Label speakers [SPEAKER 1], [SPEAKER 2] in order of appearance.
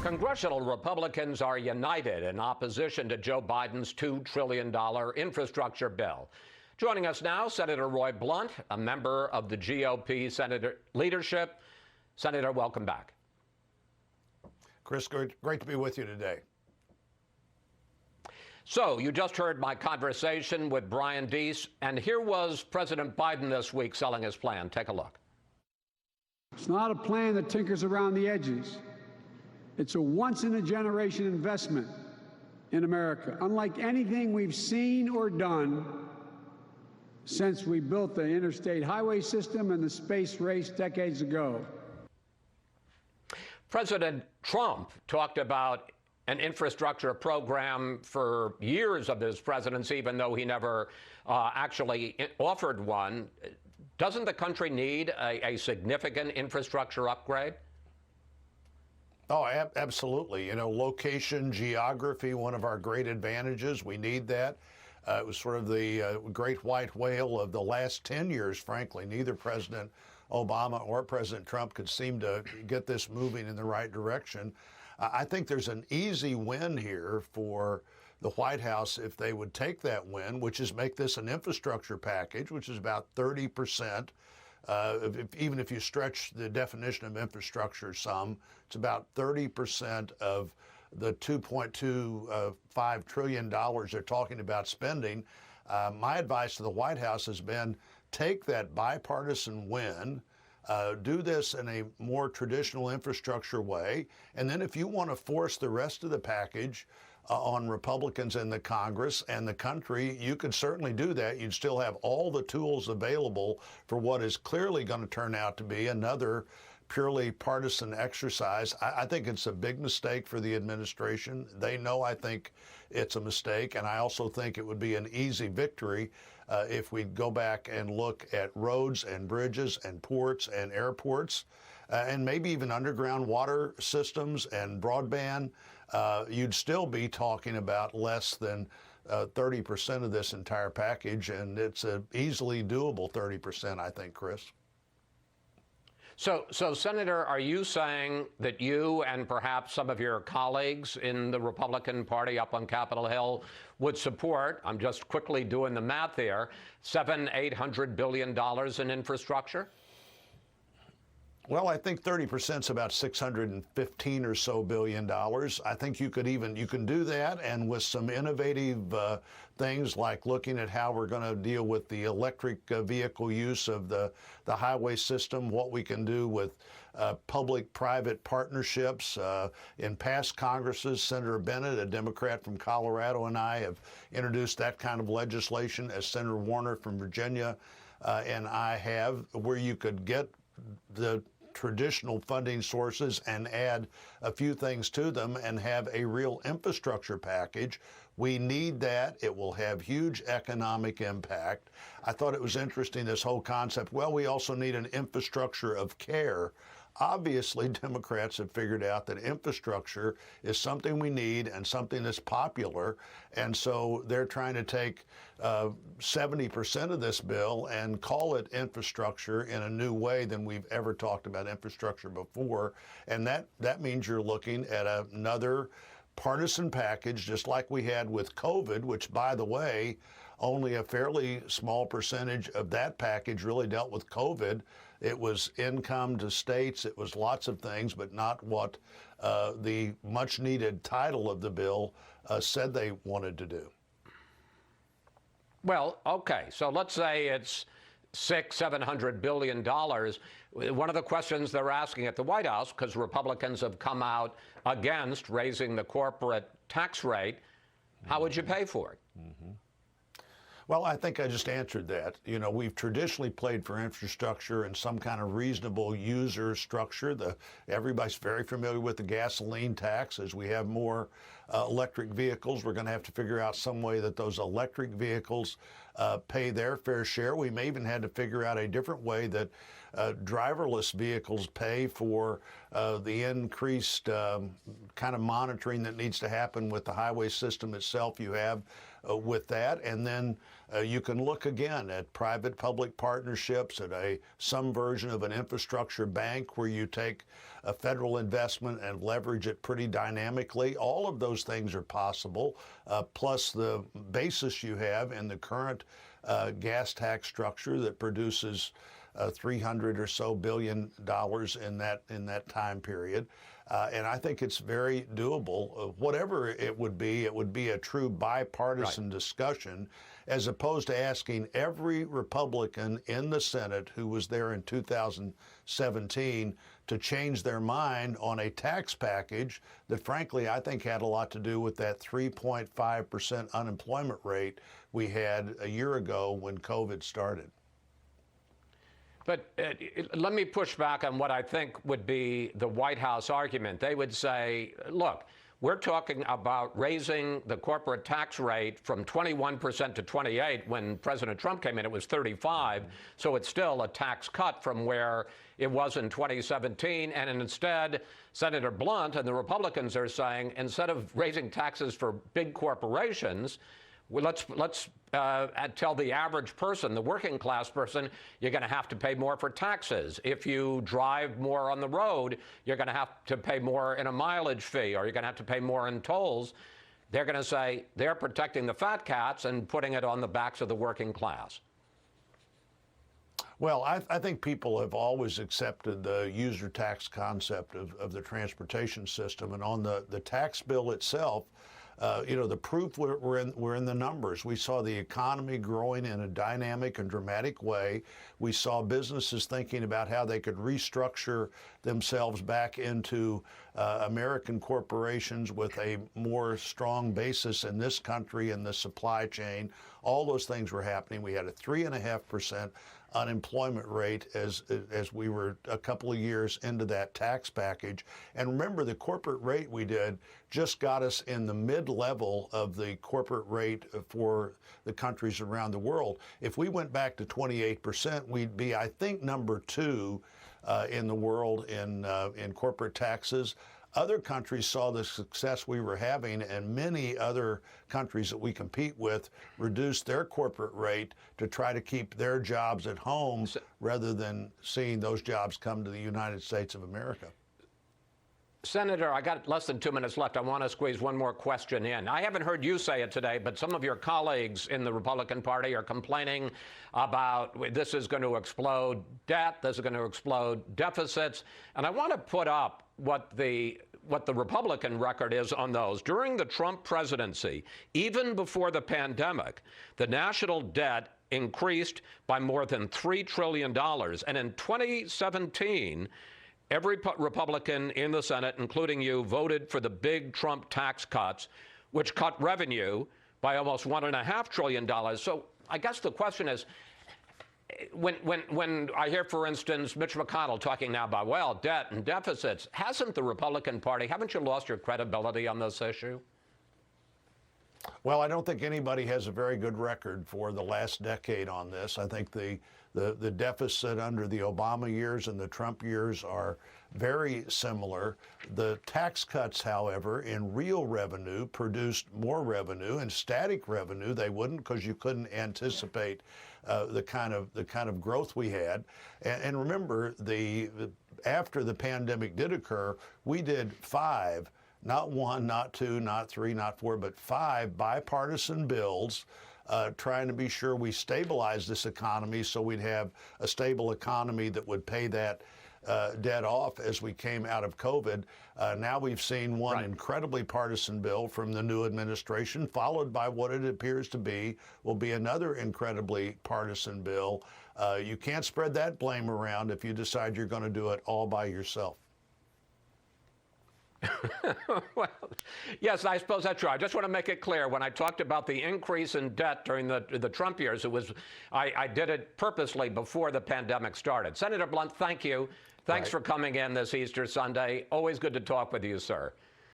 [SPEAKER 1] Congressional Republicans are united in opposition to Joe Biden's $2 trillion infrastructure bill. Joining us now, Senator Roy Blunt, a member of the GOP Senator leadership. Senator, welcome back.
[SPEAKER 2] Chris, great to be with you today.
[SPEAKER 1] So you just heard my conversation with Brian Deese, and here was President Biden this week selling his plan. Take a look.
[SPEAKER 3] It's not a plan that tinkers around the edges. It's a once-in-a-generation investment in America, unlike anything we've seen or done since we built the interstate highway system and the space race decades ago.
[SPEAKER 1] President Trump talked about an infrastructure program for years of his presidency, even though he never actually offered one. Doesn't the country need a significant infrastructure upgrade?
[SPEAKER 2] Oh, absolutely. You know, location, geography, one of our great advantages. We need that. It was sort of the great white whale of the last 10 years, frankly. Neither President Obama or President Trump could seem to get this moving in the right direction. I think there's an easy win here for the White House if they would take that win, which is make this an infrastructure package, which is about 30%. Even if you stretch the definition of infrastructure some, it's about 30% of the $2.25 trillion they're talking about spending. My advice to the White House has been take that bipartisan win, do this in a more traditional infrastructure way, and then if you want to force the rest of the package on Republicans in the Congress and the country, you could certainly do that. You'd still have all the tools available for what is clearly going to turn out to be another purely partisan exercise. I think it's a big mistake for the administration. They know I think it's a mistake, and I also think it would be an easy victory if we go back and look at roads and bridges and ports and airports and maybe even underground water systems and broadband. You'd still be talking about less than 30% of this entire package, and it's a easily doable 30%, I think, Chris.
[SPEAKER 1] So, Senator, are you saying that you and perhaps some of your colleagues in the Republican Party up on Capitol Hill would support, I'm just quickly doing the math here, $700–800 billion in infrastructure?
[SPEAKER 2] Well, I think 30% is about $615 or so billion. I think you can do that, and with some innovative things like looking at how we're going to deal with the electric vehicle use of the highway system, what we can do with public-private partnerships. In past Congresses, Senator Bennett, a Democrat from Colorado, and I have introduced that kind of legislation, as Senator Warner from Virginia and I have, where you could get the traditional funding sources and add a few things to them and have a real infrastructure package. We need that. It will have huge economic impact. I thought it was interesting, this whole concept. Well, we also need an infrastructure of care. Obviously, Democrats have figured out that infrastructure is something we need and something that's popular, and so they're trying to take 70% of this bill and call it infrastructure in a new way than we've ever talked about infrastructure before, and that means you're looking at another partisan package, just like we had with COVID, which, by the way, only a fairly small percentage of that package really dealt with COVID. It was income to states, it was lots of things, but not what the much-needed title of the bill said they wanted to do.
[SPEAKER 1] Well, okay, so let's say it's $600–700 billion. One of the questions they're asking at the White House, because Republicans have come out against raising the corporate tax rate, how would you pay for it?
[SPEAKER 2] Mm-hmm. Well, I think I just answered that. You know, we've traditionally played for infrastructure and some kind of reasonable user structure. Everybody's very familiar with the gasoline tax. As we have more electric vehicles, we're going to have to figure out some way that those electric vehicles pay their fair share. We may even have to figure out a different way that driverless vehicles pay for the increased kind of monitoring that needs to happen with the highway system itself you have with that. And then You can look again at private-public partnerships, at some version of an infrastructure bank where you take a federal investment and leverage it pretty dynamically. All of those things are possible, plus the basis you have in the current gas tax structure that produces $300 or so billion in that time period. And I think it's very doable. Whatever it would be a true bipartisan discussion, as opposed to asking every Republican in the Senate who was there in 2017 to change their mind on a tax package that, frankly, I think had a lot to do with that 3.5% unemployment rate we had a year ago when COVID started.
[SPEAKER 1] But let me push back on what I think would be the White House argument. They would say, look, we're talking about raising the corporate tax rate from 21% to 28%. When President Trump came in, it was 35%. So it's still a tax cut from where it was in 2017. And instead, Senator Blunt and the Republicans are saying, instead of raising taxes for big corporations, well, let's tell the average person, the working class person, you're going to have to pay more for taxes. If you drive more on the road, you're going to have to pay more in a mileage fee, or you're going to have to pay more in tolls. They're going to say they're protecting the fat cats and putting it on the backs of the working class.
[SPEAKER 2] Well, I think people have always accepted the user tax concept of the transportation system. And on the tax bill itself, the proof we're in the numbers. We saw the economy growing in a dynamic and dramatic way. We saw businesses thinking about how they could restructure themselves back into American corporations with a more strong basis in this country and the supply chain. All those things were happening. We had a 3.5% unemployment rate as we were a couple of years into that tax package. And remember, the corporate rate we did just got us in the mid-level of the corporate rate for the countries around the world. If we went back to 28%, we'd be, I think, number 2 in the world in corporate taxes. Other countries saw the success we were having, and many other countries that we compete with reduced their corporate rate to try to keep their jobs at home rather than seeing those jobs come to the United States of America.
[SPEAKER 1] Senator, I got less than 2 minutes left. I want to squeeze one more question in. I haven't heard you say it today, but some of your colleagues in the Republican Party are complaining about this is going to explode debt, this is going to explode deficits. And I want to put up what the Republican record is on those. During the Trump presidency, even before the pandemic, the national debt increased by more than $3 trillion. And in 2017, every Republican in the Senate, including you, voted for the big Trump tax cuts, which cut revenue by almost $1.5 trillion. So I guess the question is, when I hear, for instance, Mitch McConnell talking now about, well, debt and deficits, hasn't the Republican Party, haven't you lost your credibility on this issue?
[SPEAKER 2] Well, I don't think anybody has a very good record for the last decade on this. I think the deficit under the Obama years and the Trump years are very similar. The tax cuts, however, in real revenue produced more revenue. In static revenue, they wouldn't, because you couldn't anticipate the kind of growth we had. And remember, after the pandemic did occur, we did 5, not 1, not 2, not 3, not 4, but 5 bipartisan bills trying to be sure we stabilize this economy so we'd have a stable economy that would pay that debt off as we came out of COVID. Now we've seen one incredibly partisan bill from the new administration, followed by what it appears to be will be another incredibly partisan bill. You can't spread that blame around if you decide you're going to do it all by yourself.
[SPEAKER 1] Well, yes, I suppose that's true. I just want to make it clear. When I talked about the increase in debt during the Trump years, it was I did it purposely before the pandemic started. Senator Blunt, thank you. Thanks for coming in this Easter Sunday. Always good to talk with you, sir.